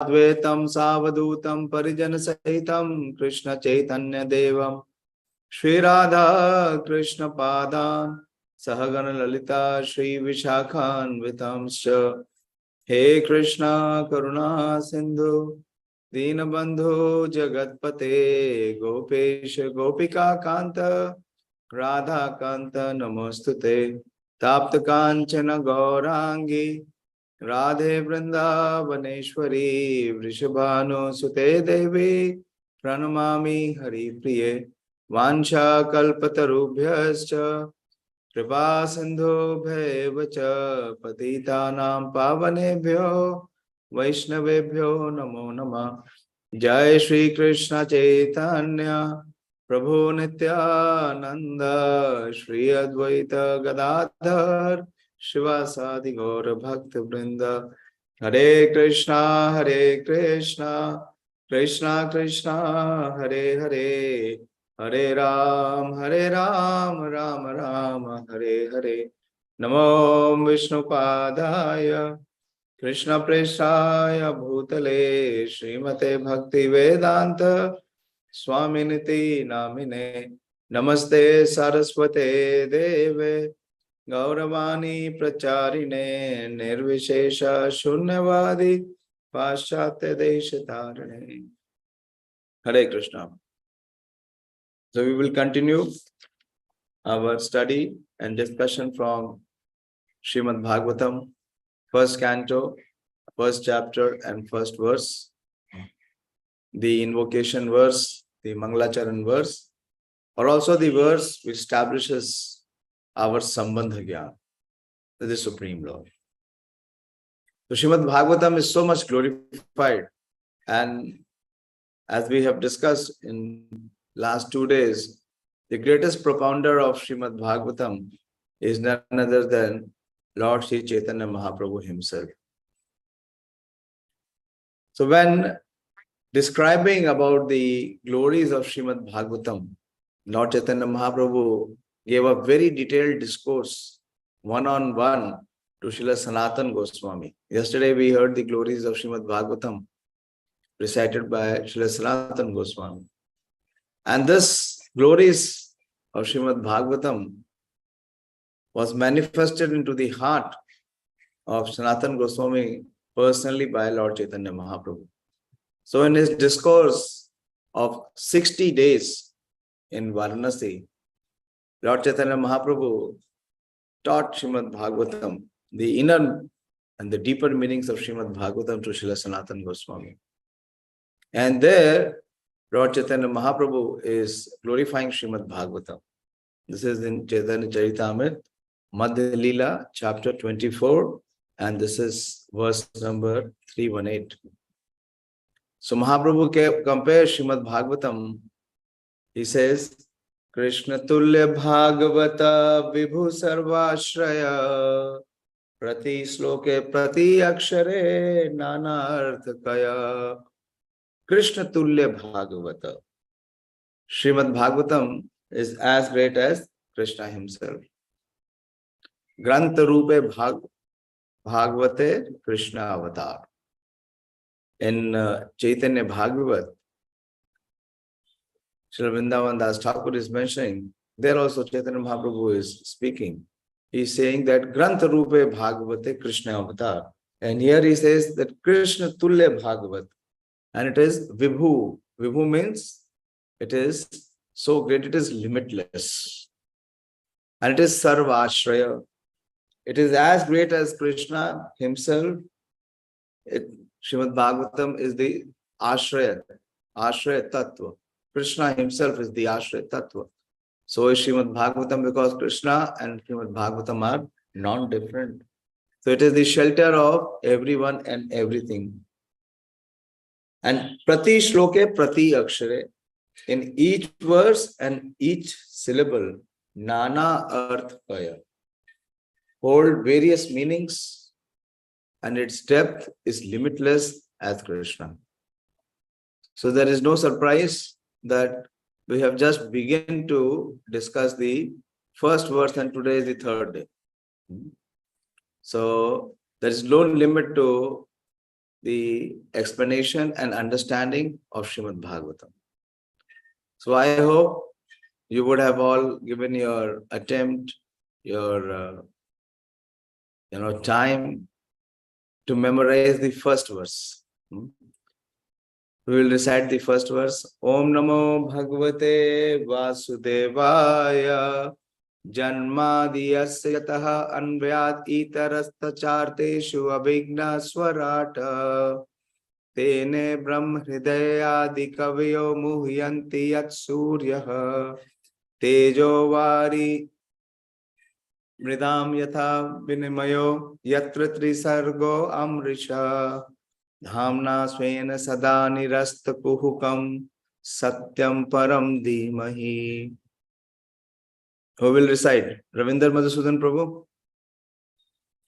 Advaitam Savadutam Parijana Sahitam Krishna Chaitanya Devam Shri Radha Krishna Padan Sahagana Lalita Shri Vishakhan Vitamscha He Krishna Karuna Sindhu Dinabandhu Jagatpate Gopesh Gopika Kanta Radha Kanta Namostute Tapta Kanchana Gaurangi Radhe Vrindavaneshwari Vrishabhanu Sute Devi Pranamami Hari Priye Vansha Kalpatarubhyascha Kripa Sindhu Bhevacha Patitanam Pavanebhyo Vaishnavebhyo Namo Namah Jai Shri Kṛṣṇa Chaitanya Prabhu Nityananda Shri Advaita Gadadhar Shivasadi Gaura Bhakta Vrinda Hare Krishna Krishna Krishna Hare Hare Hare Ram Ram Ram Hare Hare Namo Vishnu Padaya Krishna Preshaya Bhutale Srimate Bhakti Vedanta Swaminiti Namine Namaste Saraswate Deve Gauravani Pracharine Nirvishesha Shunyavadi Paschatya Deshatarane. Hare Krishna. So we will continue our study and discussion from Śrīmad-Bhāgavatam, first canto, first chapter and first verse, the invocation verse, the Mangalacharan verse, or also the verse which establishes our Sambandha Gyan to the Supreme Lord. So Śrīmad-Bhāgavatam is so much glorified, and as we have discussed in last 2 days, the greatest propounder of Śrīmad-Bhāgavatam is none other than Lord Śrī Chaitanya Mahaprabhu himself. So when describing about the glories of Śrīmad-Bhāgavatam, Lord Chaitanya Mahaprabhu gave a very detailed discourse, one-on-one, to Srila Sanatana Goswami. Yesterday we heard the glories of Śrīmad-Bhāgavatam recited by Srila Sanatana Goswami. And this glories of Śrīmad-Bhāgavatam was manifested into the heart of Sanatana Goswami personally by Lord Chaitanya Mahaprabhu. So in his discourse of 60 days in Varanasi, Lord Chaitanya Mahaprabhu taught Śrīmad-Bhāgavatam, the inner and the deeper meanings of Śrīmad-Bhāgavatam to Srila Sanatana Goswami. And there, Lord Chaitanya Mahaprabhu is glorifying Śrīmad-Bhāgavatam. This is in Chaitanya Charitamrita, Madhya Leela, chapter 24, and this is verse number 318. So Mahaprabhu compares Śrīmad-Bhāgavatam. He says, Krishna Tulya Bhagavata Vibhu Sarvashraya Prati Sloke Prati Akshare Nana Arthakaya. Krishna Tulya Bhagavata. Śrīmad-Bhāgavatam is as great as Krishna himself. Grantha Rupe Bhagavate Krishna Avatar. In Chaitanya Bhagavat, Srila Vrindavan Das Thakur is mentioning, there also Chaitanya Mahaprabhu is speaking. He is saying that Grantha Rupe Bhagavate Krishna Avatar. And here he says that Krishna Tulya Bhagavat. And it is Vibhu. Vibhu means it is so great, it is limitless. And it is Sarvashraya. It is as great as Krishna himself. Śrīmad-Bhāgavatam is the Ashraya Tattva. Krishna himself is the Ashraya Tattva. So is Śrīmad-Bhāgavatam, because Krishna and Śrīmad-Bhāgavatam are non-different. So it is the shelter of everyone and everything. And Prati Shloke Prati Akshare, in each verse and each syllable, Nana Arthakaya, hold various meanings, and its depth is limitless as Krishna. So there is no surprise that we have just begun to discuss the first verse, and today is the third day. So there is no limit to the explanation and understanding of Śrīmad-Bhāgavatam. So I hope you would have all given your attempt, your time to memorize the first verse. We will recite the first verse. Om namo bhagavate vāsudevāya janmādy asya yathā nvayād itarataś abhijñaḥ svarāṭ tene brahma hṛdā ādi-kavaye muhyanti sūrayaḥ tejo-vāri-mṛdāṁ yathā vinimayo tri-sargo mṛṣā Dhamna svena sada nirasta-kuhakaṁ satyam param dhimahi. Who will recite? Ravindra Madhusudan Prabhu?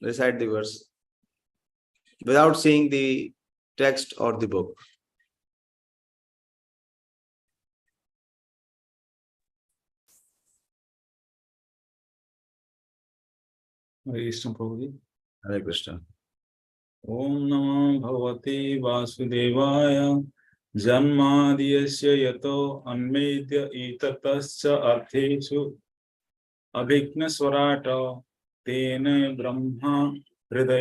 Recite the verse without seeing the text or the book. Hare Krishna Prabhuji. Hare Krishna. Om namo bhagavate vāsudevāya janmādy asya yato itarataś cārtheṣv abhijñaḥ svarāṭ tene brahma hṛdā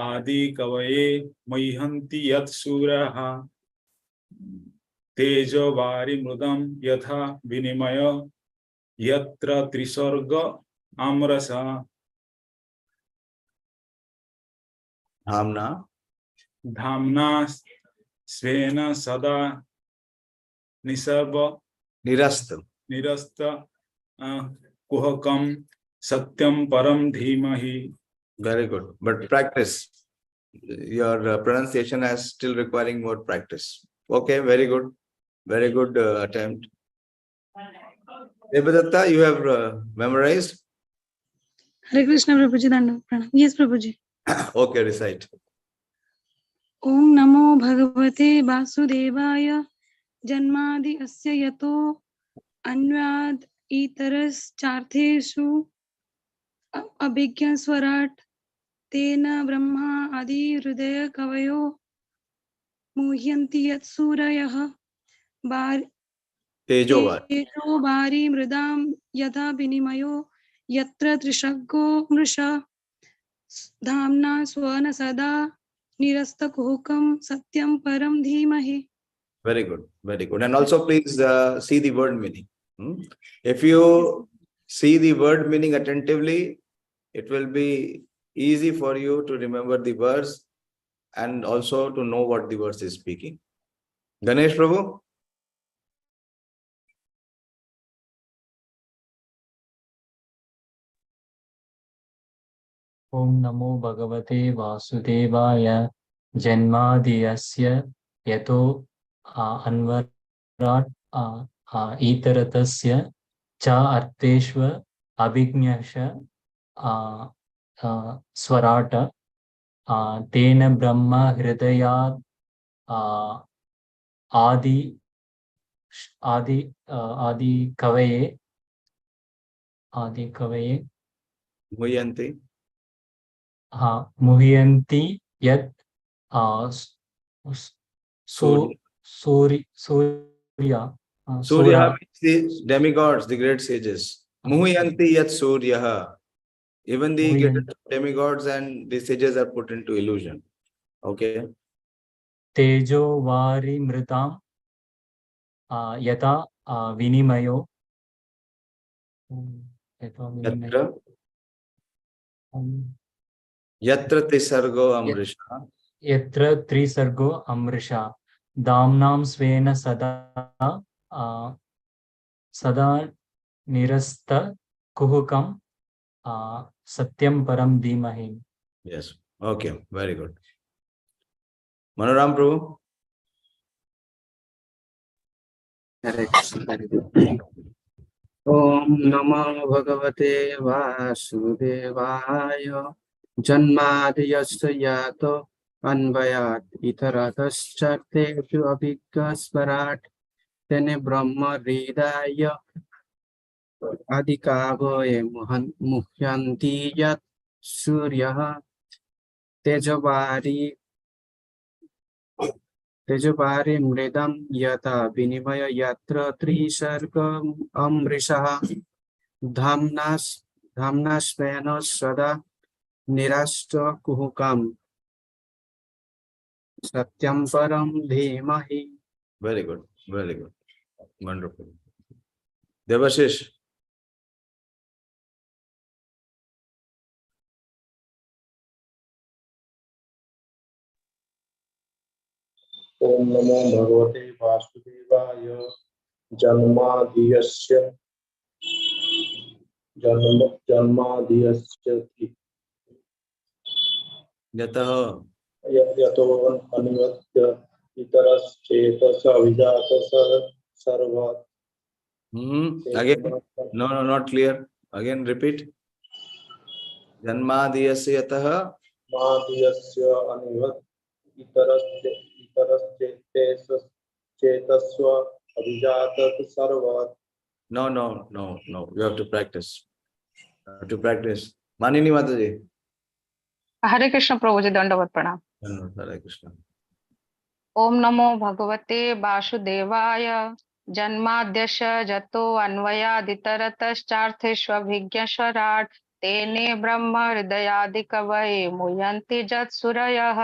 ādi-kavaye muhyanti sūrayaḥ tejo-vāri-mṛdāṁ yathā vinimayo yatra tri-sargo mṛṣā Dhamna svena sada nirasta-kuhakaṁ satyam param dhimahi. Very good. But practice. Your pronunciation is still requiring more practice. Okay, very good. Very good attempt. Devadatta, you have memorized? Hare Krishna Prabhuji, Dandavat Pranam. Yes, Prabhuji. Okay, recite. Om namo bhagavate vāsudevāya janmādy asya yato nvayād itarataś cārtheṣv abhijñaḥ svarāṭ tene brahma ādi-kavaye muhyanti sūrayaḥ tejo-vāri-mṛdāṁ yathā vinimayo tri-sargo mṛṣā dhamna svena sada nirasta-kuhakaṁ satyam param dhimahi. Very good. Very good. And also please see the word meaning. If you see the word meaning attentively, it will be easy for you to remember the verse and also to know what the verse is speaking. Ganesh Prabhu? Om namo bhagavate vāsudevāya janmādy asya yato itarataś cārtheṣv abhijñaḥ svarāṭ tene brahma hṛdā ādi-kavaye muhyanti muhyanti sūrayaḥ. Surya means the demigods, the great sages. Muhyanti sūrayaḥ. Even the great demigods and the sages are put into illusion. Okay. tejo-vāri-mṛdāṁ yathā vinimayo yatra tri-sargo mṛṣā tri-sargo mṛṣā dhamnam svena sada nirasta-kuhakaṁ satyam param dhimahi. Yes. Okay. Very good. Manoram Prabhu? Om namo bhagavate vāsudevāya janmādy asya yato nvayād itarataś tejo svarāṭ tene brahma hṛdā ādi-kavaye muhyanti sūrayaḥ tejo-vāri-mṛdāṁ yathā vinimayo yatra tri-sargo mṛṣā dhamna svena sada nirasta-kuhakaṁ satyam param dhimahi. Very good. Very good. Wonderful. Devashish. ओम नमो भगवते वासुदेवाय जन्माद्यस्य Yathā. yato nvayād itarataś abhijñaḥ svarāṭ. Again. No, not clear. Again, repeat. Janmādy yathā. Madhyasya anivād itarataś abhijñaḥ svarāṭ. No. You have to practice. Manini Mataji. हरे कृष्ण प्रभु जी दंडवत प्रणाम। Hare Krishna. ओम नमो भगवते वासुदेवाय जन्माद्यस्य यतो अन्वयाद इतरतश्च cārtheṣv abhijñaḥ तेने ब्रह्म हृदयादि-कवये मुहयन्ति यत् सूरयः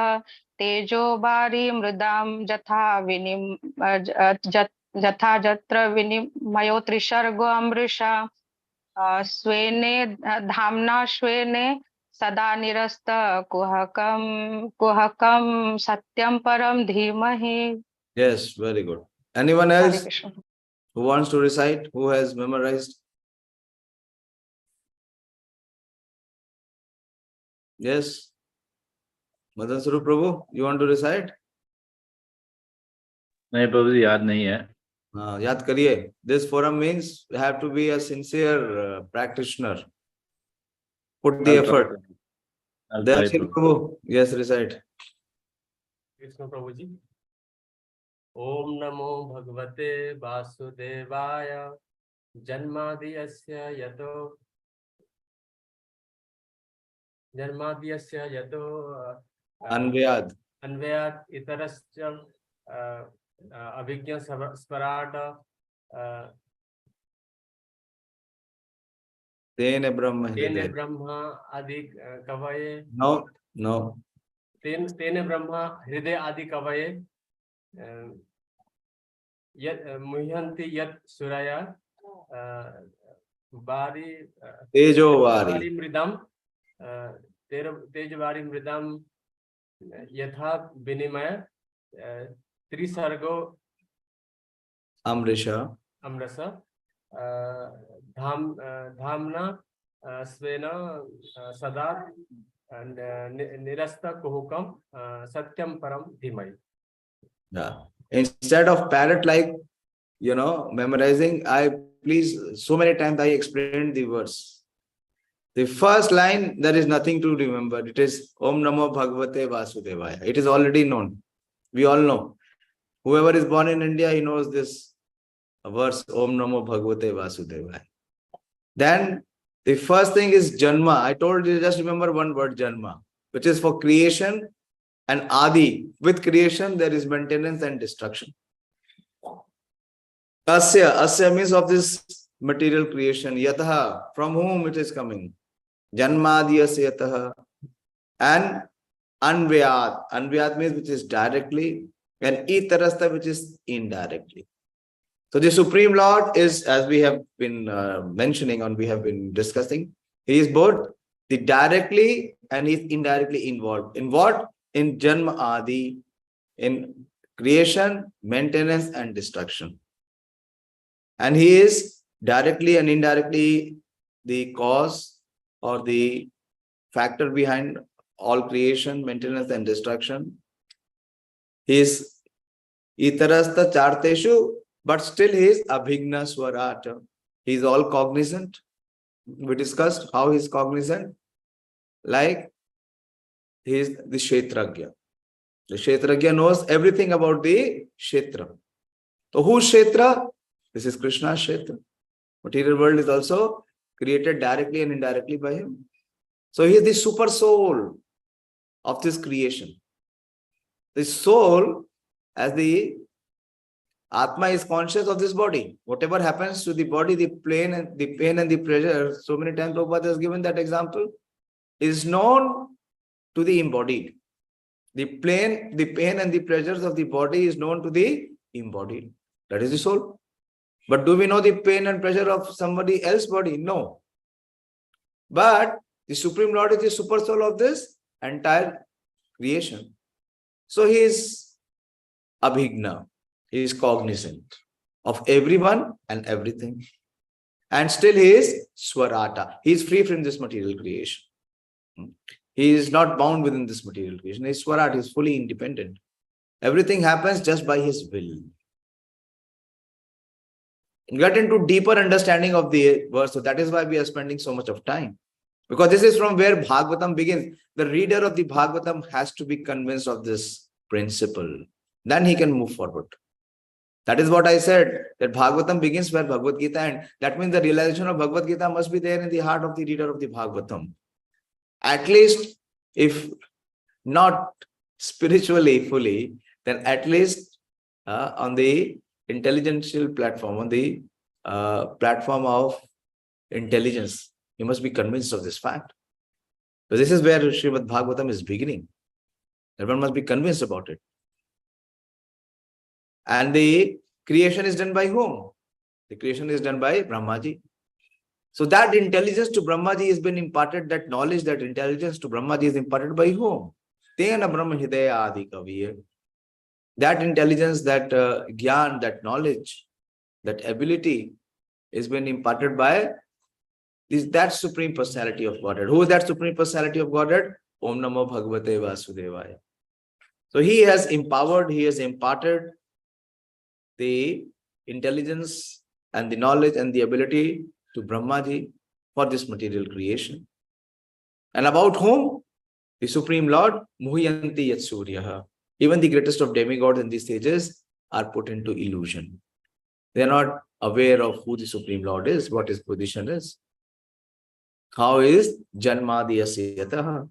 tejo-vāri-mṛdāṁ yathā yatra vinimayo tri-sargo mṛṣā स्वेने धाम्ना स्वेने सदा nirasta-kuhakaṁ satyam param dhīmahi. Yes, very good. Anyone Hare else Krishna. who wants to recite? Who has memorized? Yes. Madan Swarup Prabhu, you want to recite? नहीं प्रभु जी याद नहीं है। याद करिए. This forum means you have to be a sincere practitioner. Put the effort. Darshan Prabhu, yes, recite. Krishna प्रभु जी। ओम नमो भगवते वासुदेवाय janmādy yato nvayād itarataś abhijñaḥ svarāṭ tene brahma ādi-kavaye. No. tene brahma hṛdā ādi-kavaye muhyanti yat sūrayaḥ tejo-vāri-mṛdāṁ tejo-vāri-mṛdāṁ yathā vinimayo tri-sargo mṛṣā dhamna svena sada nirasta-kuhakaṁ satyam param dhimahi. Yeah. Instead of parrot like, memorizing, so many times I explained the verse. The first line, there is nothing to remember. It is Om Namo Bhagavate Vāsudevāya. It is already known. We all know. Whoever is born in India, he knows this verse, Om Namo Bhagavate Vāsudevāya. Then the first thing is janma. I told you, just remember one word, janma, which is for creation and adi. With creation, there is maintenance and destruction. Asya means of this material creation. Yathā, from whom it is coming. Janmādy yathā. And nvayād. Nvayād means which is directly, and itarataś, which is indirectly. So the Supreme Lord is, as we have been mentioning and we have been discussing, he is both the directly and he is indirectly involved. In what? In janma adi, in creation, maintenance and destruction. And he is directly and indirectly the cause or the factor behind all creation, maintenance and destruction. He is itarataś cārtheṣv, but still he is abhijñaḥ svarāṭ. He is all cognizant. We discussed how he is cognizant. Like he is the kshetrajña. The kshetrajña knows everything about the kshetra. So whose kshetra? This is Krishna's kshetra. Material world is also created directly and indirectly by him. So he is the super soul of this creation. The soul, as the Atma, is conscious of this body. Whatever happens to the body, the pain and the pleasure, so many times Prabhupada has given that example, is known to the embodied. The pain and the pleasures of the body is known to the embodied. That is the soul. But do we know the pain and pleasure of somebody else's body? No. But the Supreme Lord is the super soul of this entire creation. So he is abhijñaḥ. He is cognizant of everyone and everything. And still he is svarāṭ. He is free from this material creation. He is not bound within this material creation. He is svarāṭ. He is fully independent. Everything happens just by his will. Get into deeper understanding of the verse. So that is why we are spending so much of time. Because this is from where Bhagavatam begins. The reader of the Bhagavatam has to be convinced of this principle. Then he can move forward. That is what I said, that Bhagavatam begins where Bhagavad Gita ends. That means the realization of Bhagavad Gita must be there in the heart of the reader of the Bhagavatam. At least, if not spiritually fully, then at least on the intelligential platform, on the platform of intelligence, you must be convinced of this fact. So this is where Śrīmad-Bhāgavatam is beginning. Everyone must be convinced about it. And the creation is done by whom? The creation is done by Brahmaji. So that intelligence to Brahmaji has been imparted, that knowledge, that intelligence to Brahmaji is imparted by whom? Tene brahma hṛdā ādi-kavaye. That intelligence, that gyan, that knowledge, that ability is been imparted by that Supreme Personality of Godhead. Who is that Supreme Personality of Godhead? Om namo bhagavate vāsudevāya. So he has empowered, he has imparted the intelligence and the knowledge and the ability to Brahmaji for this material creation. And about whom? The Supreme Lord, muhyanti yat sūrayaḥ. Even the greatest of demigods in these stages are put into illusion. They are not aware of who the Supreme Lord is, what his position is. How is janmādy asya yathā?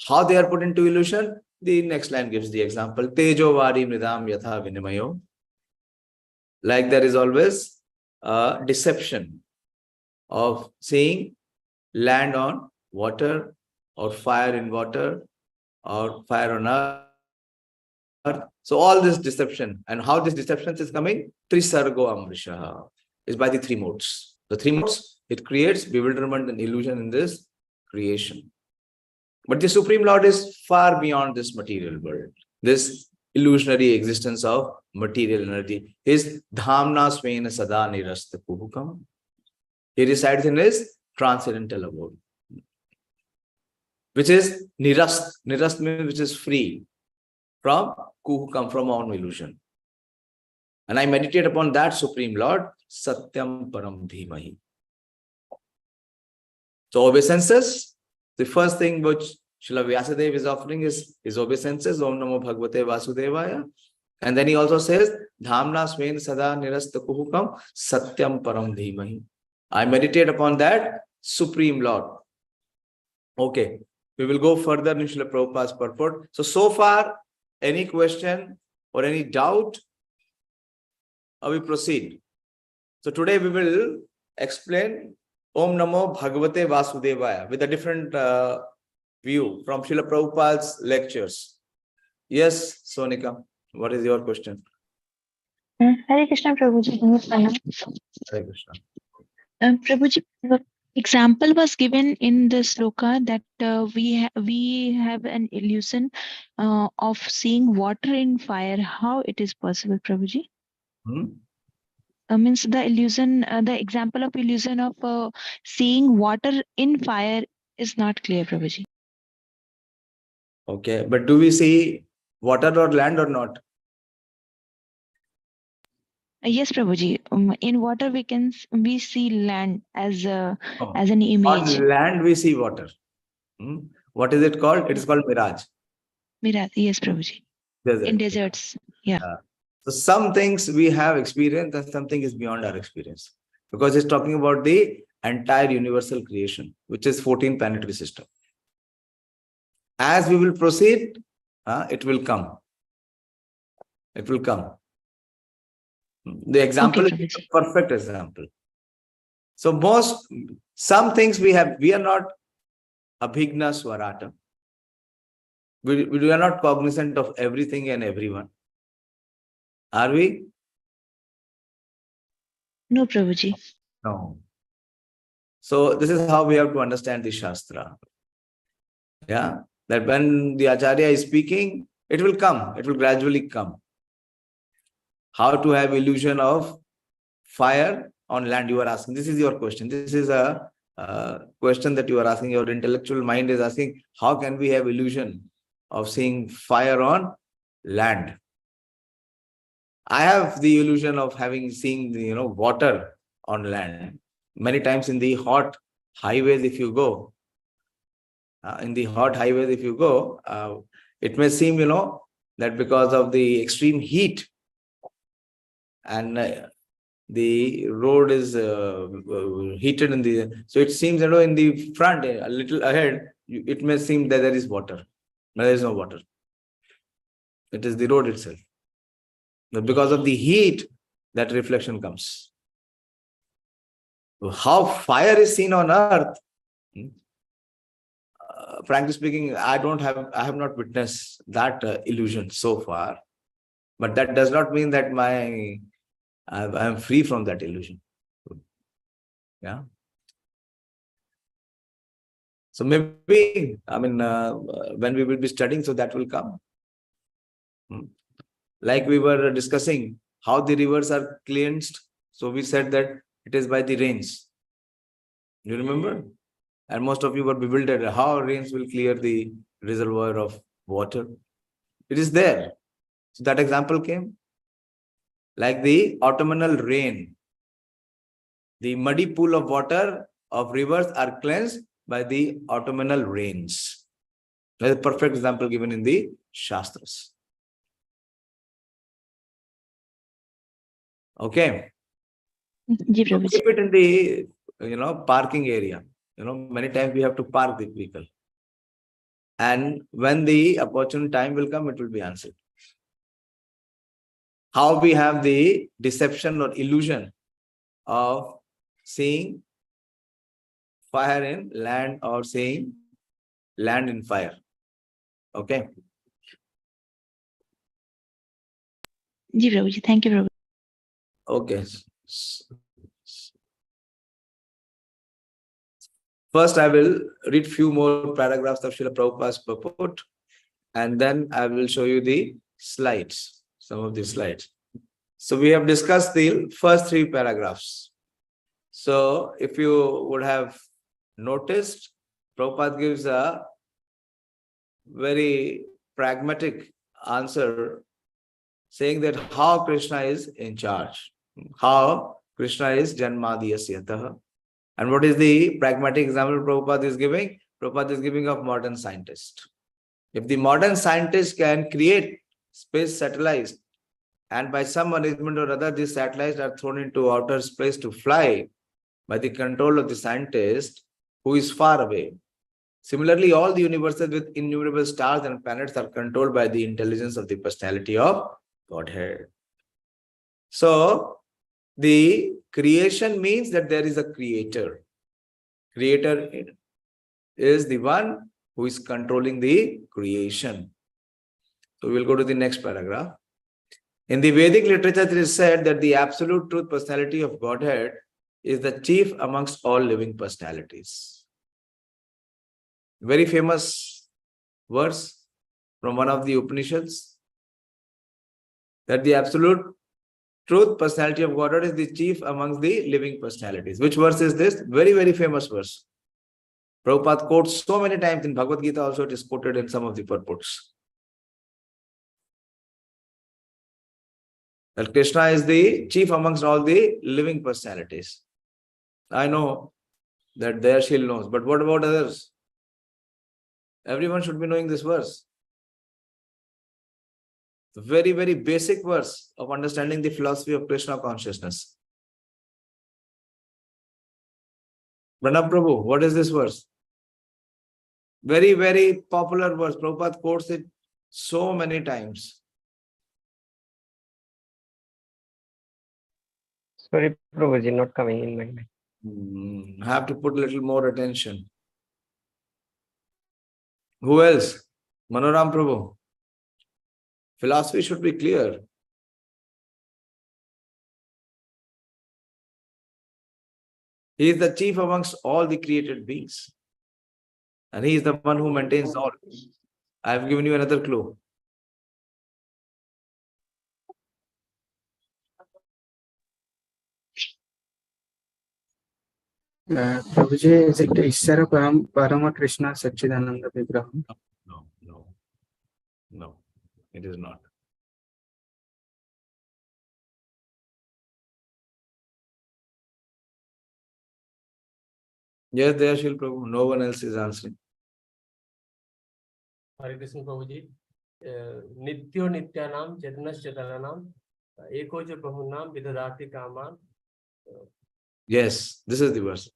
How they are put into illusion? The next line gives the example. tejo-vāri-mṛdāṁ yathā vinimayo. Like there is always a deception of seeing land on water, or fire in water, or fire on earth. So all this deception, and how this deception is coming? Tri-sargo mṛṣā is by the three modes. The three modes, it creates bewilderment and illusion in this creation. But the Supreme Lord is far beyond this material world, this illusionary existence of material energy. His dhamna svena sada nirasta-kuhakaṁ. He resides in his transcendental abode, which is nirast. Nirast means which is free from kuhakaṁ, from all illusion. And I meditate upon that Supreme Lord, satyam param dhimahi. So obeisances, the first thing which Srila Vyasadeva is offering is his obeisances, Om namo bhagavate vāsudevāya. And then he also says, dhamna svena sada nirasta-kuhakaṁ satyam param dhimahi. I meditate upon that Supreme Lord. Okay, we will go further in Srila Prabhupada's purport. So far, any question or any doubt, we proceed. So today we will explain Om namo bhagavate vāsudevāya with a different view from Srila Prabhupada's lectures. Yes, Sonika, what is your question? Hare Krishna, Prabhuji. Hare Krishna. Prabhuji, the example was given in the sloka that we have an illusion of seeing water in fire. How it is possible, Prabhuji? Means the illusion, the example of illusion of seeing water in fire is not clear, Prabhuji. Okay, but do we see water or land or not? Yes, Prabhuji. In water we see land as an image. On land we see water. What is it called? It is called mirage. Mirage, yes, Prabhuji. Desert. In deserts, yeah. So some things we have experienced and something is beyond our experience. Because it's talking about the entire universal creation, which is 14 planetary system. As we will proceed, it will come. It will come. The example Okay, is a perfect example. So some things we are not abhijñaḥ svarāṭ. We are not cognizant of everything and everyone. Are we? No, Prabhuji. No. So this is how we have to understand the Shastra. Yeah, that when the Acharya is speaking, it will come. It will gradually come. How to have illusion of fire on land, you are asking. This is your question. This is a question that you are asking. Your intellectual mind is asking, how can we have illusion of seeing fire on land? I have the illusion of seeing the water on land. Many times in the hot highways, if you go, it may seem, that because of the extreme heat and the road is heated so it seems, in the front, a little ahead, it may seem that there is water. But there is no water. It is the road itself. But because of the heat, that reflection comes. How fire is seen on earth, frankly speaking, I have not witnessed that illusion so far. But that does not mean that I am free from that illusion. Yeah. So maybe, when we will be studying, so that will come. Like we were discussing how the rivers are cleansed. So we said that it is by the rains. You remember? And most of you were bewildered how rains will clear the reservoir of water. It is there. So that example came. Like the autumnal rain. The muddy pool of water of rivers are cleansed by the autumnal rains. That is a perfect example given in the Shastras. Okay. So keep it in the parking area. Many times we have to park the vehicle. And when the opportune time will come, it will be answered. How we have the deception or illusion of seeing fire in land or seeing land in fire. Okay. Ji Prabhuji, thank you, Prabhuji. Okay. First, I will read few more paragraphs of Srila Prabhupada's purport, and then I will show you the slides, some of the slides. So we have discussed the first 3 paragraphs. So if you would have noticed, Prabhupada gives a very pragmatic answer saying that how Krishna is in charge, how Krishna is janmādy asya. And what is the pragmatic example Prabhupada is giving? Prabhupada is giving of modern scientist. If the modern scientist can create space satellites, and by some arrangement or other, these satellites are thrown into outer space to fly by the control of the scientist who is far away. Similarly, all the universes with innumerable stars and planets are controlled by the intelligence of the personality of Godhead. So, the creation means that there is a creator. Creator is the one who is controlling the creation. So, we will go to the next paragraph. In the Vedic literature, it is said that the absolute truth personality of Godhead is the chief amongst all living personalities. Very famous verse from one of the Upanishads, that the absolute truth personality of Godhead is the chief amongst the living personalities. Which verse is this? Very, very famous verse. Prabhupada quotes so many times in Bhagavad Gita, also it is quoted in some of the purports. That Krishna is the chief amongst all the living personalities. I know that Dayashil knows, but what about others? Everyone should be knowing this verse. The very, very basic verse of understanding the philosophy of Krishna consciousness. Pranab Prabhu, what is this verse? Very, very popular verse. Prabhupada quotes it so many times. Sorry, Prabhuji, not coming in my mind. Have to put a little more attention. Who else? Manoram Prabhu. Philosophy should be clear. He is the chief amongst all the created beings. And he is the one who maintains all. I have given you another clue. Prabhuji, is it Ishvara Parama Krishna Satchidananda Vigraham? No, it is not. Yes, Dayashil Prabhu, no one else is answering. Hare Krishna Prabhuji. Nityo Nityanam Chetanas Chetananam Ekoja Prabhunam Vidadati Kaman. Yes, this is the verse.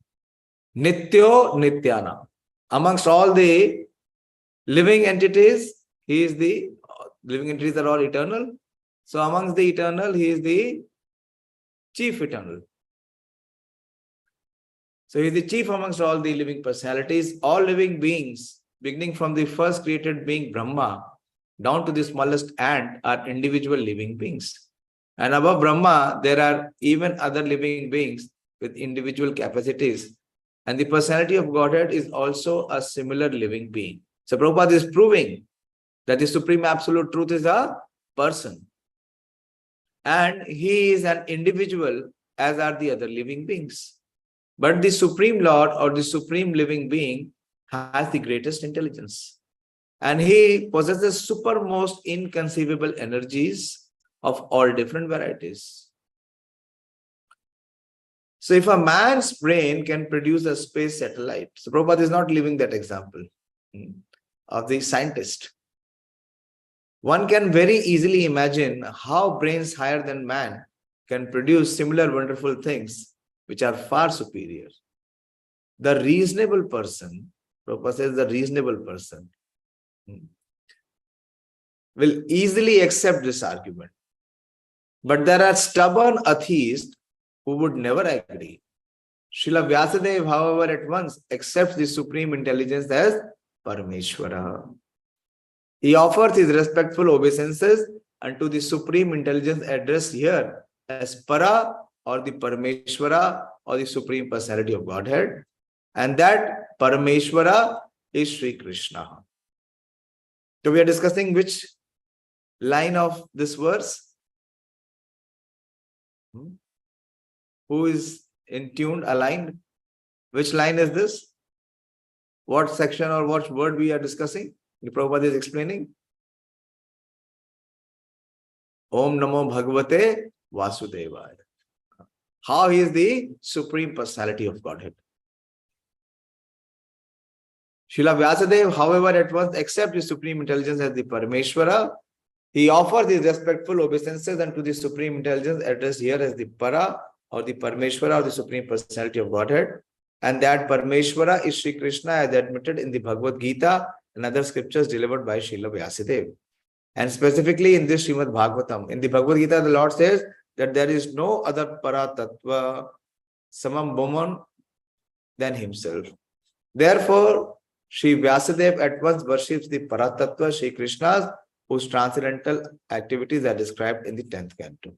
Nityo Nityana. Amongst all the living entities, he is the living entities are all eternal. So amongst the eternal, he is the chief eternal. So he is the chief amongst all the living personalities, all living beings, beginning from the first created being Brahma, down to the smallest ant, are individual living beings. And above Brahma, there are even other living beings with individual capacities. And the personality of Godhead is also a similar living being. So Prabhupada is proving that the Supreme Absolute Truth is a person. And he is an individual, as are the other living beings. But the Supreme Lord or the Supreme Living Being has the greatest intelligence. And he possesses supermost inconceivable energies of all different varieties. So if a man's brain can produce a space satellite, so Prabhupada is not leaving that example of the scientist. One can very easily imagine how brains higher than man can produce similar wonderful things which are far superior. The reasonable person, Prabhupada says the reasonable person, will easily accept this argument. But there are stubborn atheists who would never agree. Srila Vyasadeva, however, at once accepts the Supreme Intelligence as Parameshwara. He offers his respectful obeisances unto the Supreme Intelligence addressed here as Para or the Parameshwara or the Supreme Personality of Godhead. And that Parameshwara is Śrī Kṛṣṇa. So we are discussing which line of this verse? Who is in tune, aligned? Which line is this? What section or what word we are discussing? The Prabhupada is explaining. Om namo bhagavate vāsudevāya. How he is the Supreme Personality of Godhead. Srila Vyasadeva, however, at once accepts the Supreme Intelligence as the Parameshwara. He offers his respectful obeisances unto the Supreme Intelligence addressed here as the Para or the Parameshwara or the Supreme Personality of Godhead. And that Parameshwara is Śrī Kṛṣṇa as admitted in the Bhagavad Gita and other scriptures delivered by Srila Vyasadeva. And specifically in this Śrīmad-Bhāgavatam. In the Bhagavad Gita, the Lord says that there is no other Para-tattva samam Bhuman than himself. Therefore, Sri Vyasadeva at once worships the Para-tattva, Śrī Kṛṣṇa, whose transcendental activities are described in the 10th canto.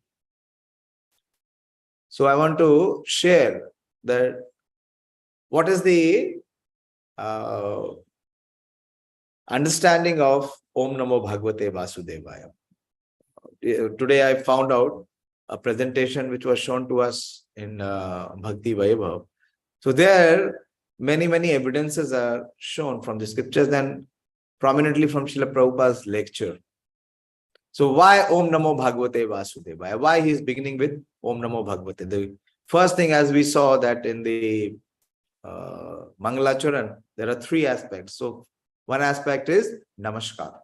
So I want to share that what is the understanding of Om Namo Bhagavate Vāsudevāya. Today I found out a presentation which was shown to us in Bhakti Vaibhav. So there many evidences are shown from the scriptures and prominently from Srila Prabhupada's lecture. So why Om Namo Bhagavate Vāsudevāya? Why he is beginning with Om Namo Bhagavate? The first thing, as we saw that in the Mangalacharan, there are three aspects. So one aspect is Namaskar,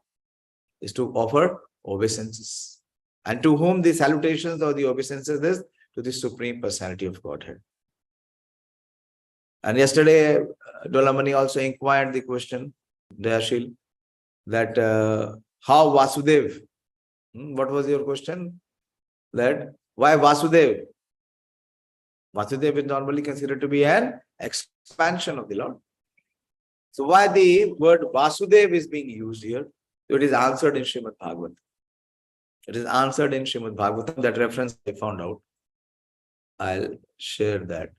is to offer obeisances. And to whom the salutations or the obeisances is? To the Supreme Personality of Godhead. And yesterday, Dolamani also inquired the question Dayashil, that how Vasudev, what was your question? That why Vasudev? Vasudev is normally considered to be an expansion of the Lord. So why the word Vasudev is being used here? It is answered in Śrīmad-Bhāgavatam. It is answered in Śrīmad-Bhāgavatam. That reference I found out. I'll share that.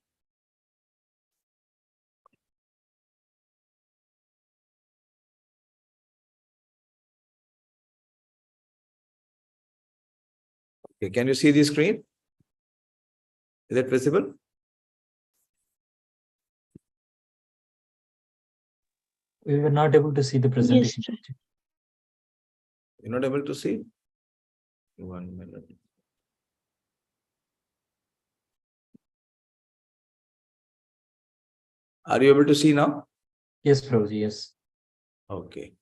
Okay, can you see the screen? Is it visible? We were not able to see the presentation. Yes, You're not able to see? 1 minute. Are you able to see now? Yes, Prabhuji, yes. Okay.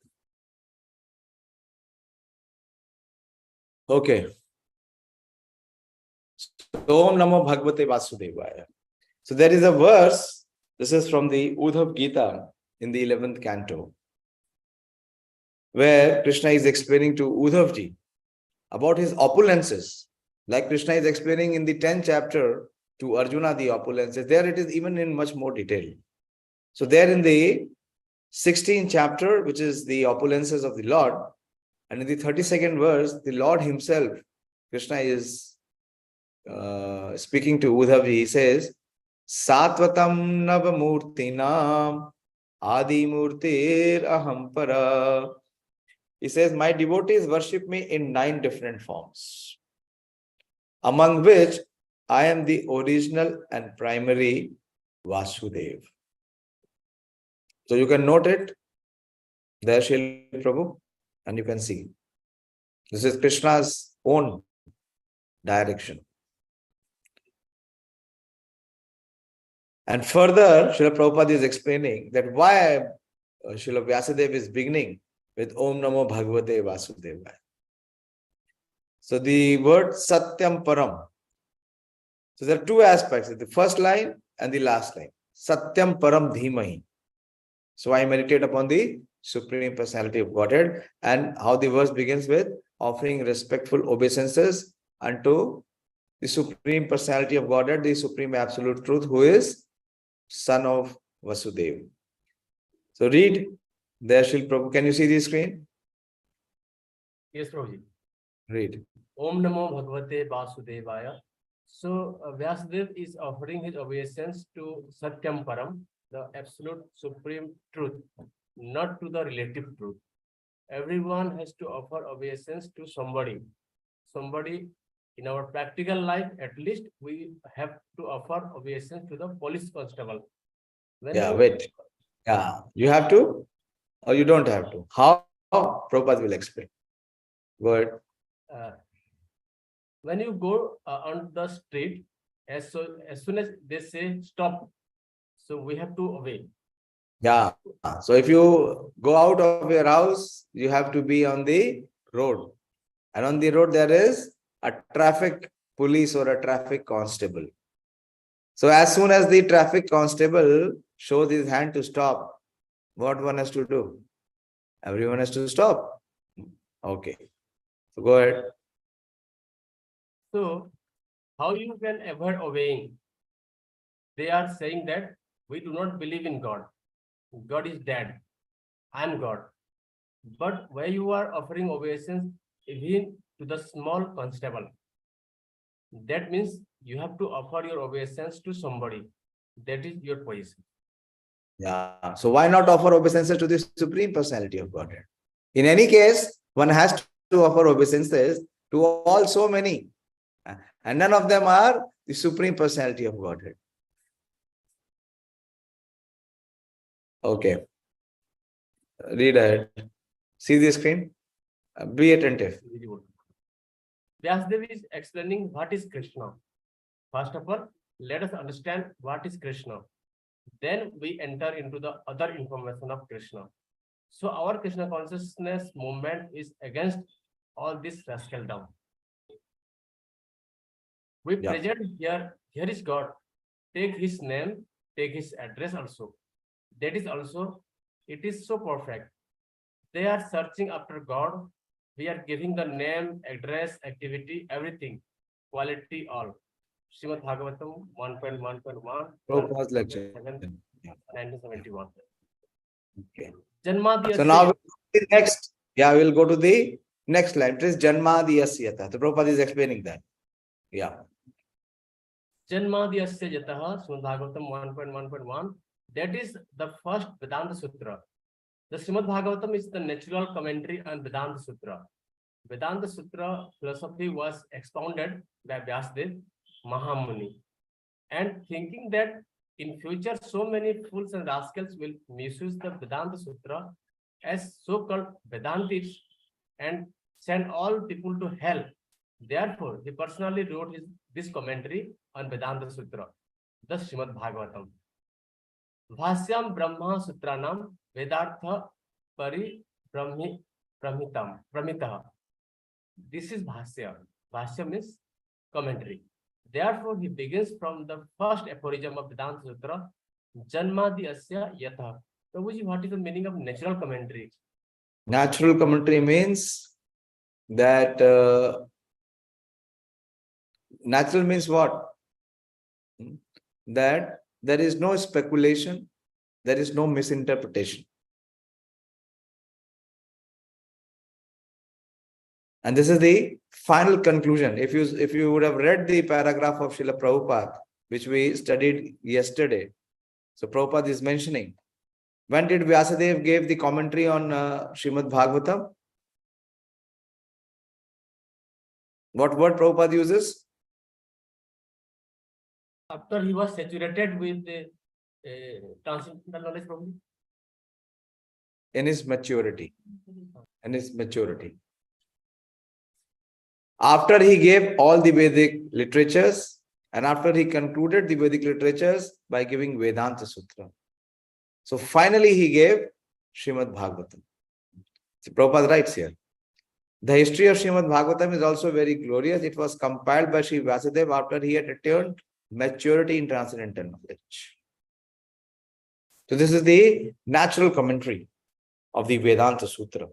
Okay. So, Om Namo Bhagavate Vasudevāya. So there is a verse, this is from the Udhav Gita in the 11th canto, where Krishna is explaining to Udhavji about his opulences. Like Krishna is explaining in the 10th chapter to Arjuna the opulences. There it is even in much more detail. So there in the 16th chapter, which is the opulences of the Lord, and in the 32nd verse, the Lord himself, Krishna is speaking to Udhavji. He says, Satvatam navamurtinam ādi-murtir aham para. He says, my devotees worship me in 9 different forms, among which I am the original and primary Vasudev. So you can note it there, Srila Prabhu, and you can see. This is Krishna's own direction. And further, Srila Prabhupada is explaining that why Srila Vyasadeva is beginning with Om Namo Bhagavate Vasudevāya. So the word Satyam Param. So there are 2 aspects, the first line and the last line. Satyam Param Dhimahi. So I meditate upon the Supreme Personality of Godhead, and how the verse begins with offering respectful obeisances unto the Supreme Personality of Godhead, the Supreme Absolute Truth, who is Son of Vasudeva. So read there, Srila Prabhu. Can you see the screen? Yes, Prabhuji. Read. Om Namo Bhagavate Vasudevāya. So Vyasadeva is offering his obeisance to Satyam Param, the absolute supreme truth, not to the relative truth. Everyone has to offer obeisance to somebody. Somebody in our practical life, at least we have to offer obeisance to the police constable. Yeah, wait. Yeah, you have to or you don't have to. How? Prabhupada will explain. Go ahead. When you go on the street, as soon as they say stop, so we have to obey. Yeah. So if you go out of your house, you have to be on the road. And on the road, there is a traffic police or a traffic constable. So as soon as the traffic constable shows his hand to stop, what one has to do? Everyone has to stop. Okay. So go ahead. So how you can avoid obeying? They are saying that we do not believe in God. God is dead. I am God. But where you are offering obeisance even to the small constable, that means you have to offer your obeisance to somebody. That is your position. Yeah. So why not offer obeisances to the Supreme Personality of Godhead? In any case, one has to offer obeisances to all so many. And none of them are the Supreme Personality of Godhead. Okay. Read ahead. See the screen. Be attentive. Vyasadeva is explaining what is Krishna. First of all, let us understand what is Krishna. Then we enter into the other information of Krishna. So our Krishna consciousness movement is against all this rascaldom. We present here is God. Take his name, take his address also. That is also, it is so perfect. They are searching after God. We are giving the name, address, activity, everything, quality, all. Śrīmad-Bhāgavatam 1.1.1. Prabhupada's lecture. 1971. Okay. Janmādy So now the next, we'll go to the next line. It is janmādy asya yathā. So Prabhupada is explaining that. Yeah. janmādy asya yathā, Śrīmad-Bhāgavatam 1.1.1. That is the first Vedanta Sutra. The Śrīmad-Bhāgavatam is the natural commentary on Vedanta Sutra. Vedanta Sutra philosophy was expounded by Vyasadeva Mahamuni. And thinking that in future so many fools and rascals will misuse the Vedanta Sutra as so-called Vedantists and send all people to hell. Therefore, he personally wrote this commentary on Vedanta Sutra, the Śrīmad-Bhāgavatam. Bhāsyam Brahma Sutranam Vedartha Pramitaha. This is Bhāsya. Bhāsya means commentary. Therefore, he begins from the first aphorism of Vedanta Sutra, janmādy asya yathā. Prabhuji, what is the meaning of natural commentary? Natural commentary means that natural means what? That there is no speculation, there is no misinterpretation. And this is the final conclusion. If you would have read the paragraph of Srila Prabhupada, which we studied yesterday, so Prabhupada is mentioning, when did Vyasadeva give the commentary on Śrīmad-Bhāgavatam? What word Prabhupada uses? After he was saturated with the transcendental knowledge, probably? In his maturity. In his maturity. After he gave all the Vedic literatures, and after he concluded the Vedic literatures by giving Vedanta Sutra. So finally he gave Śrīmad-Bhāgavatam. So Prabhupada writes here, the history of Śrīmad-Bhāgavatam is also very glorious. It was compiled by Sri Vyasadeva after he had attained maturity in transcendental knowledge. So this is the natural commentary of the Vedanta Sutra.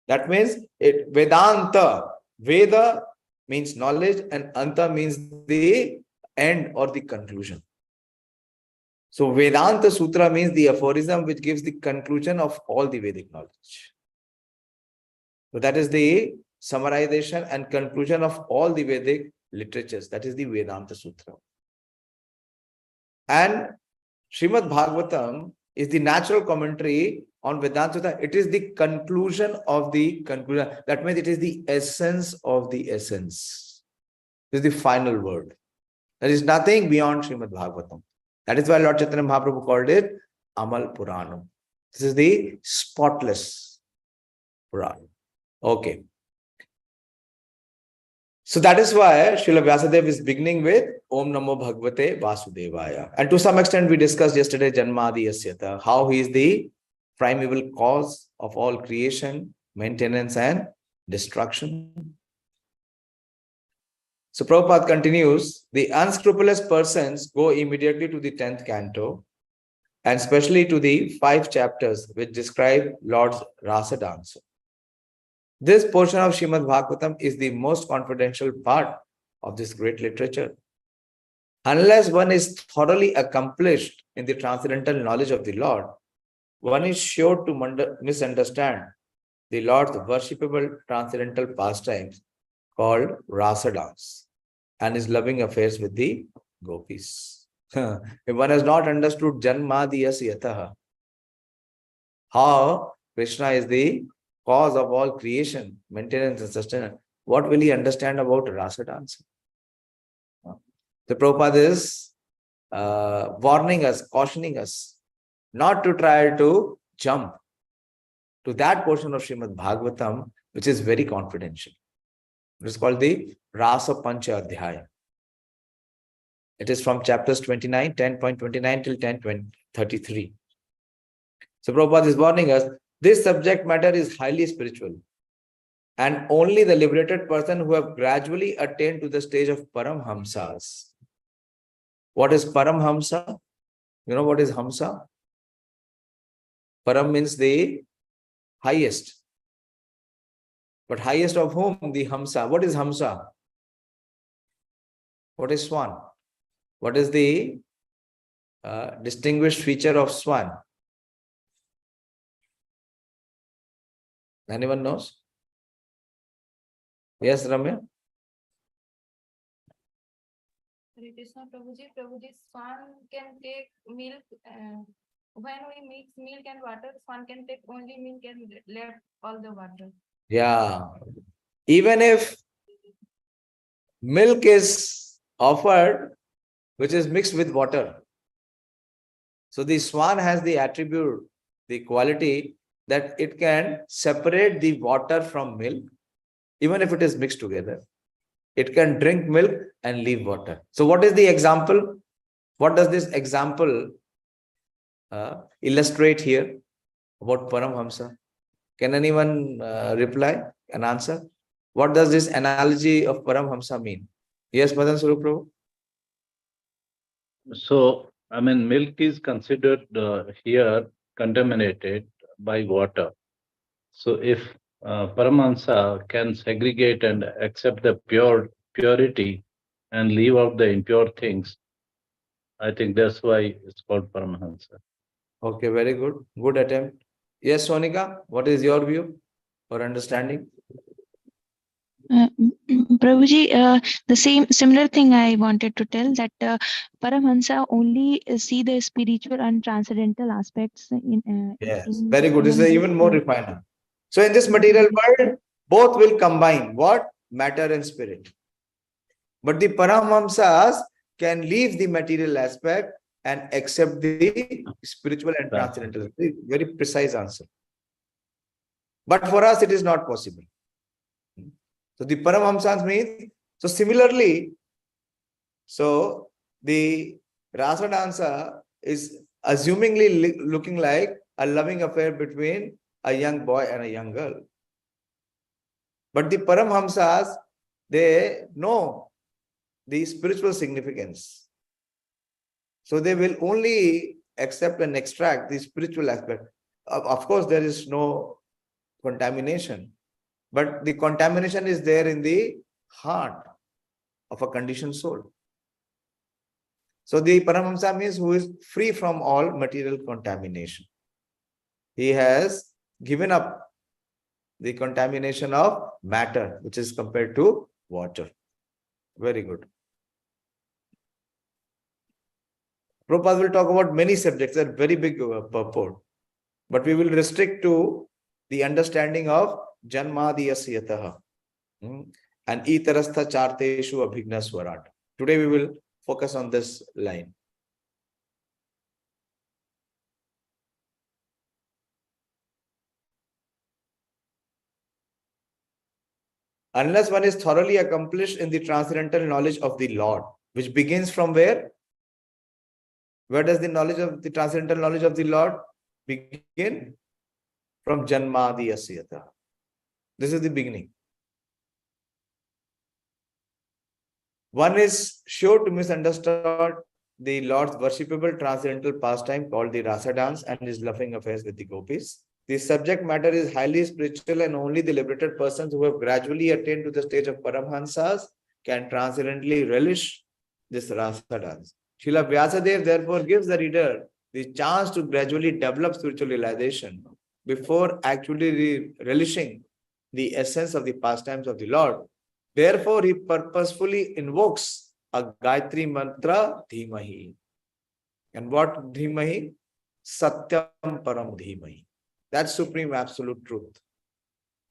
That means Vedanta, Veda means knowledge and Anta means the end or the conclusion. So Vedanta Sutra means the aphorism which gives the conclusion of all the Vedic knowledge. So that is the summarization and conclusion of all the Vedic literatures. That is the Vedanta Sutra. And Śrīmad-Bhāgavatam is the natural commentary on Vedanta Sutra. It is the conclusion of the conclusion. That means it is the essence of the essence. It is the final word. There is nothing beyond Śrīmad-Bhāgavatam. That is why Lord Chaitanya Mahaprabhu called it Amal Purāṇam. This is the spotless Purāṇa. Okay. So that is why Srila Vyasadeva is beginning with Om Namo Bhagavate Vāsudevāya. And to some extent we discussed yesterday janmādy asya yathā, how he is the primeval cause of all creation, maintenance and destruction. So Prabhupada continues, the unscrupulous persons go immediately to the 10th canto and especially to the 5 chapters which describe Lord's rasa dance. This portion of Śrīmad-Bhāgavatam is the most confidential part of this great literature. Unless one is thoroughly accomplished in the transcendental knowledge of the Lord, one is sure to misunderstand the Lord's worshipable transcendental pastimes called rasa dance and his loving affairs with the gopis. If one has not understood janmādy asya yathā, how Krishna is the cause of all creation, maintenance and sustenance, what will he understand about rasa dance? The Prabhupada is warning us, cautioning us not to try to jump to that portion of Śrīmad-Bhāgavatam which is very confidential. It is called the Rasa Pancha Adhyaya. It is from chapters 29, 10.29 till 10.33. So Prabhupada is warning us, this subject matter is highly spiritual and only the liberated person who have gradually attained to the stage of Paramhamsas. What is Paramhamsa? You know what is Hamsa? Param means the highest. But highest of whom? The Hamsa. What is Hamsa? What is Swan? What is the distinguished feature of Swan? Anyone knows? Yes, Ramya? Hare Krishna, Prabhuji. Prabhuji, swan can take milk. When we mix milk and water, swan can take only milk and left all the water. Yeah. Even if milk is offered, which is mixed with water. So the swan has the attribute, the quality that it can separate the water from milk, even if it is mixed together. It can drink milk and leave water. So what is the example? What does this example illustrate here about Paramhamsa? Can anyone reply and answer? What does this analogy of Paramhamsa mean? Yes, Madan Swarup Prabhu? So, I mean, milk is considered here contaminated by water. So, if Paramahansa can segregate and accept the purity and leave out the impure things, I think that's why it's called Paramahansa. Okay, very good. Good attempt. Yes, Sonika, what is your view or understanding? Prabhuji, the similar thing I wanted to tell, that Paramahansa only see the spiritual and transcendental aspects in. Yes, very good. This is even more refined. So in this material world, both will combine what? Matter and spirit. But the Paramahamsas can leave the material aspect and accept the spiritual and transcendental. Very precise answer. But for us, it is not possible. So the Paramahamsas means, so similarly, so the rasa dancer is assumingly looking like a loving affair between a young boy and a young girl. But the Paramhamsas, they know the spiritual significance. So they will only accept and extract the spiritual aspect. Of course, there is no contamination, but the contamination is there in the heart of a conditioned soul. So the Paramhamsa means who is free from all material contamination. He has given up the contamination of matter, which is compared to water. Very good. Prabhupada will talk about many subjects, a very big purport. But we will restrict to the understanding of janmādy asya yathā and itarastha cārtheṣv abhijñaḥ svarāṭ. Today we will focus on this line. Unless one is thoroughly accomplished in the transcendental knowledge of the Lord, which begins from where? Where does the knowledge of the transcendental knowledge of the Lord begin? From janmādy asya yathā. This is the beginning. One is sure to misunderstand the Lord's worshipable transcendental pastime called the rasa dance and his loving affairs with the gopis. The subject matter is highly spiritual and only the liberated persons who have gradually attained to the stage of Paramhansas can transcendently relish this rasa dance. Srila Vyasadeva therefore gives the reader the chance to gradually develop spiritual realization before actually relishing the essence of the pastimes of the Lord. Therefore, he purposefully invokes a Gayatri mantra, dhimahi. And what dhimahi? Satyam param dhimahi. That's supreme absolute truth.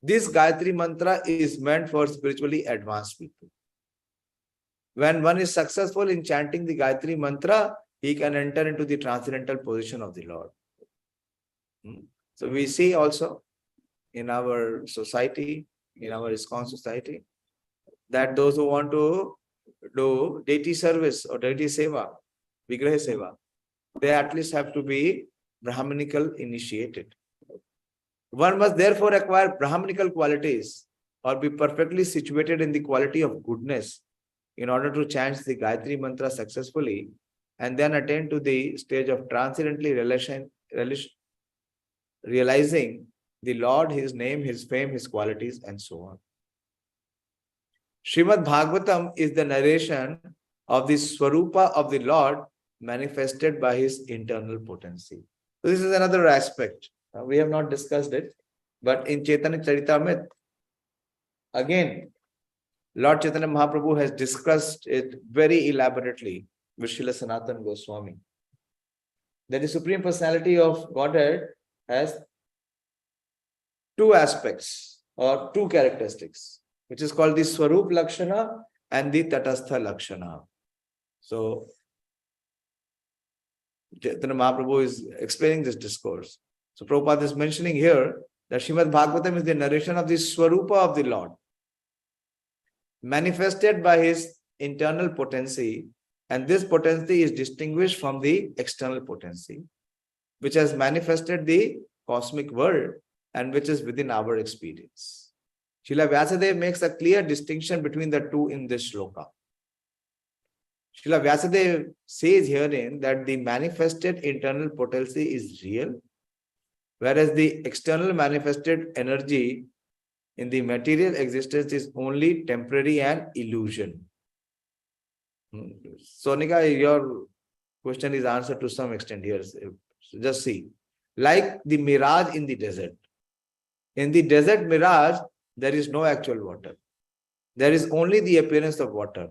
This Gayatri mantra is meant for spiritually advanced people. When one is successful in chanting the Gayatri mantra, he can enter into the transcendental position of the Lord. So we see also in our society, in our ISKCON society, that those who want to do deity service or deity seva, vigraha seva, they at least have to be Brahmanical initiated. One must therefore acquire Brahmanical qualities or be perfectly situated in the quality of goodness in order to chant the Gayatri mantra successfully and then attain to the stage of transcendently realizing the Lord, his name, his fame, his qualities, and so on. Śrīmad-Bhāgavatam is the narration of the Swarupa of the Lord manifested by his internal potency. So this is another aspect. We have not discussed it, but in Chaitanya Charitamrita, again, Lord Chaitanya Mahaprabhu has discussed it very elaborately with Srila Sanatana Goswami. That the Supreme Personality of Godhead has two aspects or two characteristics, which is called the Swarup Lakshana and the Tatastha Lakshana. So, Chaitanya Mahaprabhu is explaining this discourse. So, Prabhupada is mentioning here that Śrīmad-Bhāgavatam is the narration of the Swarupa of the Lord, manifested by his internal potency, and this potency is distinguished from the external potency, which has manifested the cosmic world and which is within our experience. Srila Vyasadeva makes a clear distinction between the two in this shloka. Srila Vyasadeva says herein that the manifested internal potency is real, whereas the external manifested energy in the material existence is only temporary and illusion. Sonika, your question is answered to some extent here. So just see. Like the mirage in the desert. In the desert mirage, there is no actual water. There is only the appearance of water.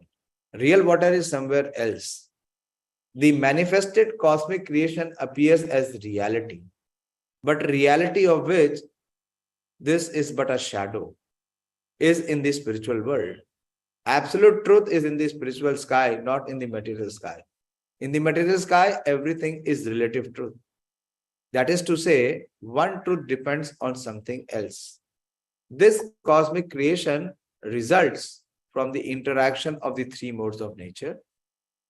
Real water is somewhere else. The manifested cosmic creation appears as reality, but reality of which this is but a shadow, is in the spiritual world. Absolute truth is in the spiritual sky, not in the material sky. In the material sky, everything is relative truth. That is to say, one truth depends on something else. This cosmic creation results from the interaction of the three modes of nature,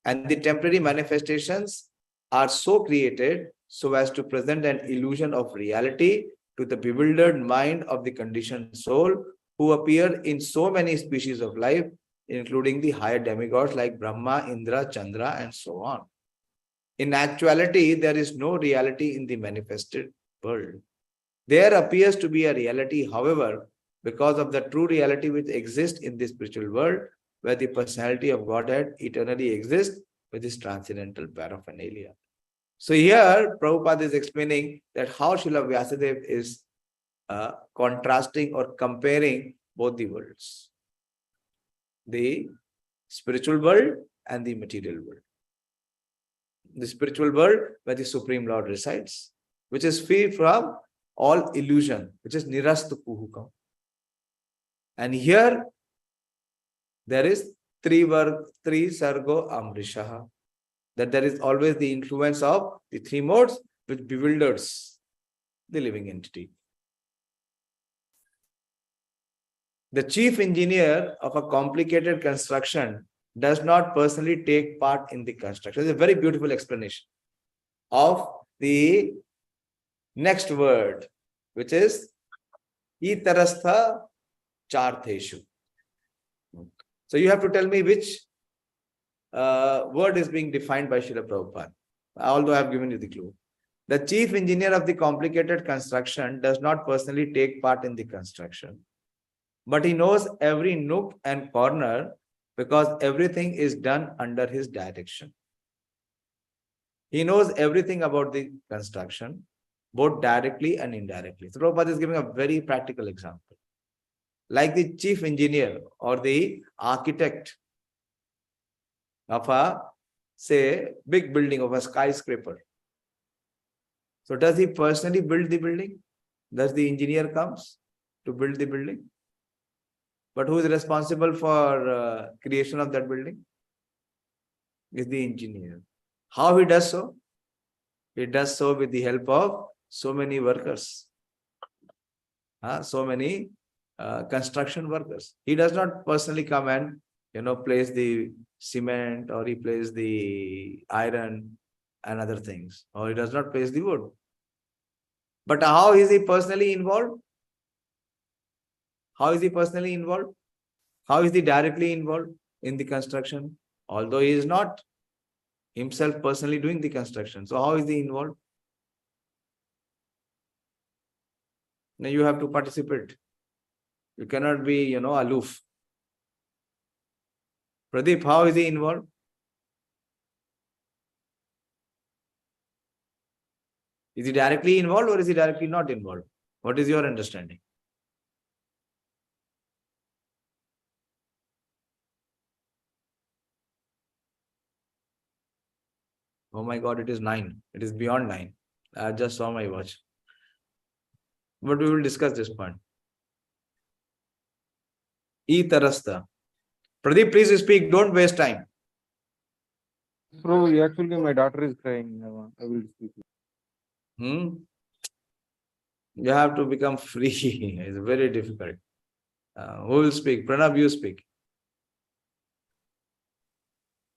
and the temporary manifestations are so created so as to present an illusion of reality to the bewildered mind of the conditioned soul, who appear in so many species of life, including the higher demigods like Brahma, Indra, Chandra, and so on. In actuality, there is no reality in the manifested world. There appears to be a reality, however, because of the true reality which exists in the spiritual world, where the personality of Godhead eternally exists with its transcendental paraphernalia. So here, Prabhupada is explaining that how Srila Vyasadeva is contrasting or comparing both the worlds, the spiritual world and the material world. The spiritual world where the Supreme Lord resides, which is free from all illusion, which is nirasta-kuhakaṁ. And here, there is tri-sargo mṛṣā, that there is always the influence of the three modes which bewilders the living entity. The chief engineer of a complicated construction does not personally take part in the construction. It's a very beautiful explanation of the next word, which is itarastha cārtheṣv. So you have to tell me which word is being defined by Srila Prabhupada, although I have given you the clue. The chief engineer of the complicated construction does not personally take part in the construction, but he knows every nook and corner because everything is done under his direction. He knows everything about the construction, both directly and indirectly. So Prabhupada is giving a very practical example. Like the chief engineer or the architect of a, say, big building, of a skyscraper. So does he personally build the building? Does the engineer comes to build the building? But who is responsible for creation of that building? Is the engineer. How he does so? He does so with the help of so many workers. So many construction workers. He does not personally come and, place the cement, or he places the iron and other things, or he does not place the wood. But how is he personally involved? How is he personally involved? How is he directly involved in the construction? Although he is not himself personally doing the construction. So how is he involved? Now you have to participate. You cannot be, aloof. Pradeep, how is he involved? Is he directly involved or is he directly not involved? What is your understanding? Oh my God, it is 9. It is beyond 9. I just saw my watch. But we will discuss this point. Itarasta. Pradeep, please speak. Don't waste time. Bro, actually my daughter is crying. I will speak. You have to become free. It's very difficult. Who will speak? Pranav, you speak.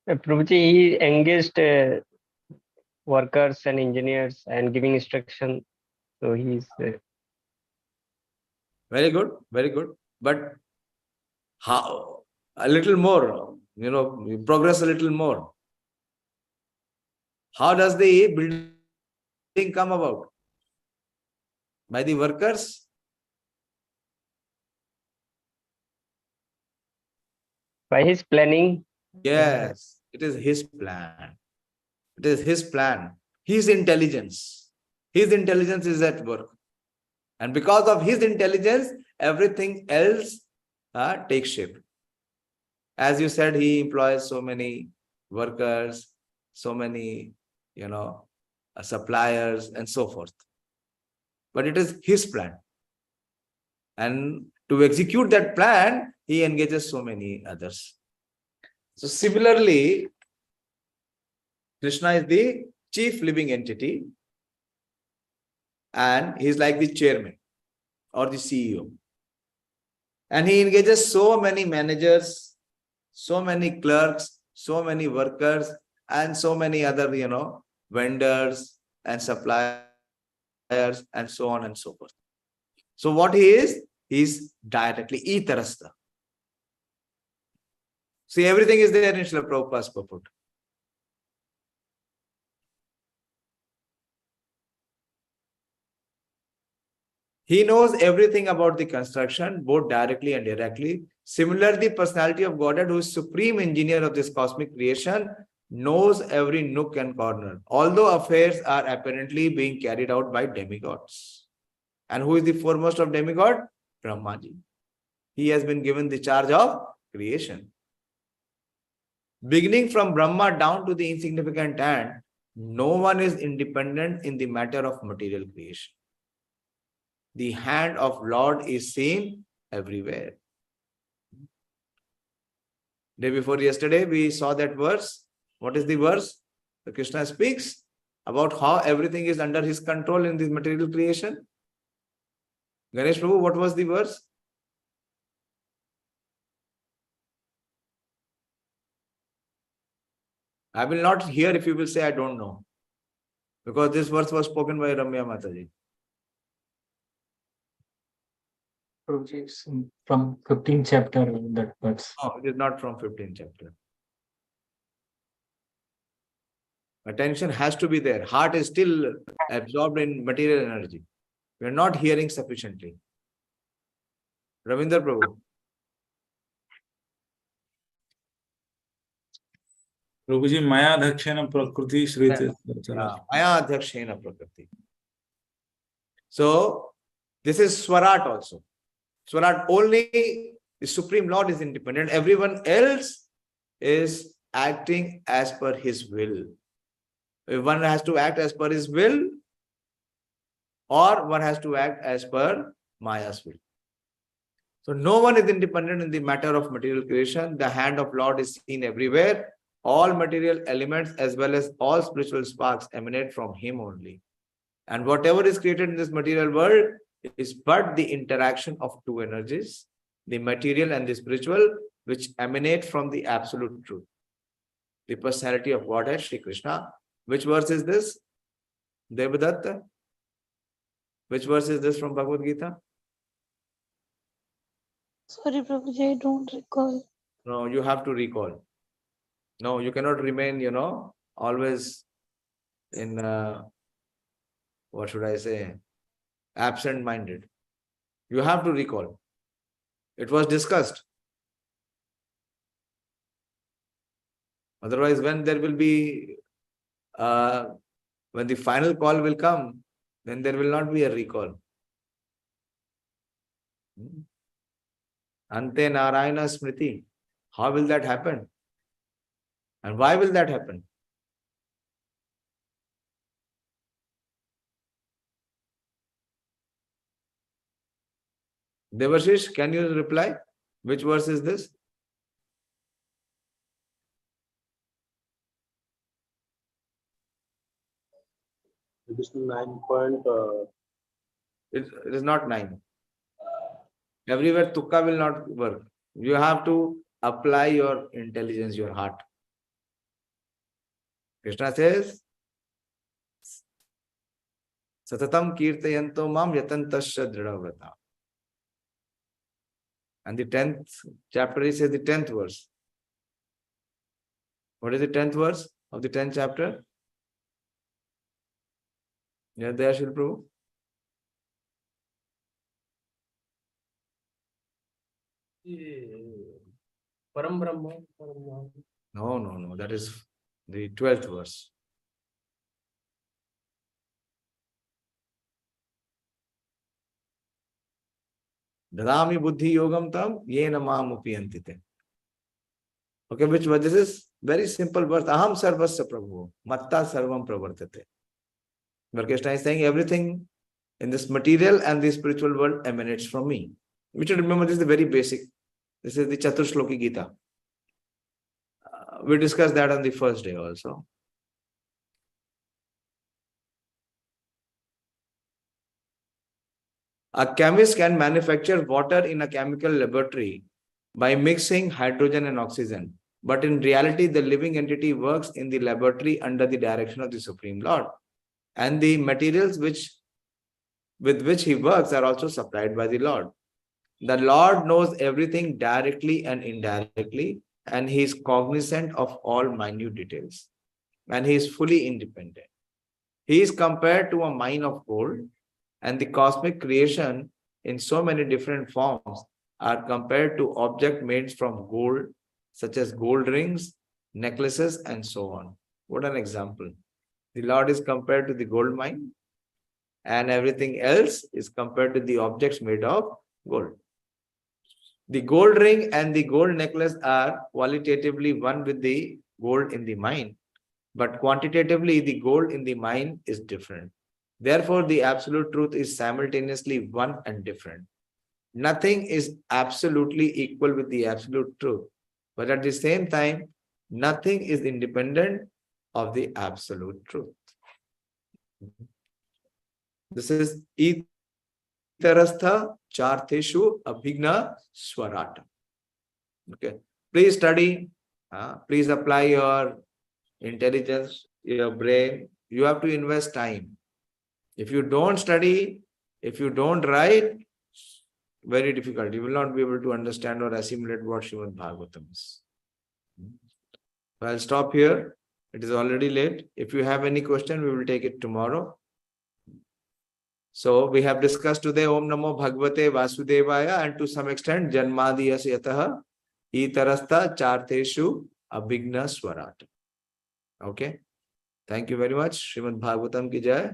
Prabhuji, he engaged workers and engineers and giving instruction. So he's Very good, very good. But how? A little more, progress a little more. How does the building come about? By the workers? by his planning. Yes, it is his plan. It is his plan. His intelligence. His intelligence is at work. And because of his intelligence, everything else takes shape. As you said, he employs so many workers, so many, suppliers, and so forth. But it is his plan. And to execute that plan, he engages so many others. So similarly, Krishna is the chief living entity, and he is like the chairman or the CEO. And he engages so many managers, so many clerks, so many workers, and so many other, vendors and suppliers, and so on and so forth. So what he is directly itarasta. See, everything is there in Srila Prabhupada's purport. He knows everything about the construction, both directly and directly. Similarly, the personality of Godhead, who is supreme engineer of this cosmic creation, knows every nook and corner, although affairs are apparently being carried out by demigods. And who is the foremost of demigod? Brahmaji. He has been given the charge of creation. Beginning from Brahma down to the insignificant ant, no one is independent in the matter of material creation. The hand of Lord is seen everywhere. Day before yesterday, we saw that verse. What is the verse? The Krishna speaks about how everything is under his control in this material creation. Ganesh Prabhu, what was the verse? I will not hear if you will say I don't know. Because this verse was spoken by Ramya Mataji. From 15th chapter, that verse. No, it is not from 15th chapter. Attention has to be there. Heart is still absorbed in material energy. We are not hearing sufficiently. Ravindra Prabhu. Prabhuji, maya adhyakshena prakriti shrite. Maya adhyakshena prakriti. So, this is svarāṭ also. Svarāṭ, only the Supreme Lord is independent. Everyone else is acting as per his will. If one has to act as per his will, or one has to act as per Maya's will. So no one is independent in the matter of material creation. The hand of Lord is seen everywhere. All material elements as well as all spiritual sparks emanate from him only. And whatever is created in this material world is but the interaction of two energies, the material and the spiritual, which emanate from the absolute truth. The personality of Godhead, Śrī Kṛṣṇa. Which verse is this? Devadatta? Which verse is this from Bhagavad Gita? Sorry, Prabhuji, I don't recall. No, you have to recall. No, you cannot remain, always in, what should I say, absent-minded. You have to recall. It was discussed. Otherwise, when there will be, when the final call will come, then there will not be a recall. Ante Narayana Smriti. How will that happen? And why will that happen? Devashish, can you reply? Which verse is this? It is 9 point. It is not 9. Everywhere tukka will not work. You have to apply your intelligence, your heart. Krishna says, Satatam kirtayanto mam yatantasya dridhavrata. And the 10th chapter, he says the 10th verse. What is the 10th verse of the 10th chapter? Yeah, there, Shri Prabhu. Param Brahma. No. That is the 12th verse. Dadami buddhi yogam tam yena mam muhyanti te. Okay, which verse? This is very simple verse. Aham sarvasya prabhu. Matta sarvam pravartate. But Krishna is saying everything in this material and the spiritual world emanates from me. We should remember this is the very basic. This is the Chaturshloki Gita. We discussed that on the first day also. A chemist can manufacture water in a chemical laboratory by mixing hydrogen and oxygen. But in reality, the living entity works in the laboratory under the direction of the Supreme Lord. And the materials with which he works are also supplied by the Lord. The Lord knows everything directly and indirectly, and he is cognizant of all minute details. And he is fully independent. He is compared to a mine of gold, and the cosmic creation in so many different forms are compared to objects made from gold, such as gold rings, necklaces, and so on. What an example. The Lord is compared to the gold mine, and everything else is compared to the objects made of gold. The gold ring and the gold necklace are qualitatively one with the gold in the mine, but quantitatively the gold in the mine is different. Therefore, the absolute truth is simultaneously one and different. Nothing is absolutely equal with the absolute truth, but at the same time, nothing is independent of the absolute truth. This is itarastha cārtheṣv abhijñaḥ svarāṭ. Okay. Please study. Please apply your intelligence, your brain. You have to invest time. If you don't study, if you don't write, very difficult. You will not be able to understand or assimilate what Śrīmad-Bhāgavatam is. So I'll stop here. It is already late. If you have any question, we will take it tomorrow. So we have discussed today Om Namo Bhagavate Vāsudevāya and to some extent janmādy yathā itarataś cārtheṣv abhijñaḥ svarāṭ. Okay. Thank you very much. Śrīmad-Bhāgavatam ki jai.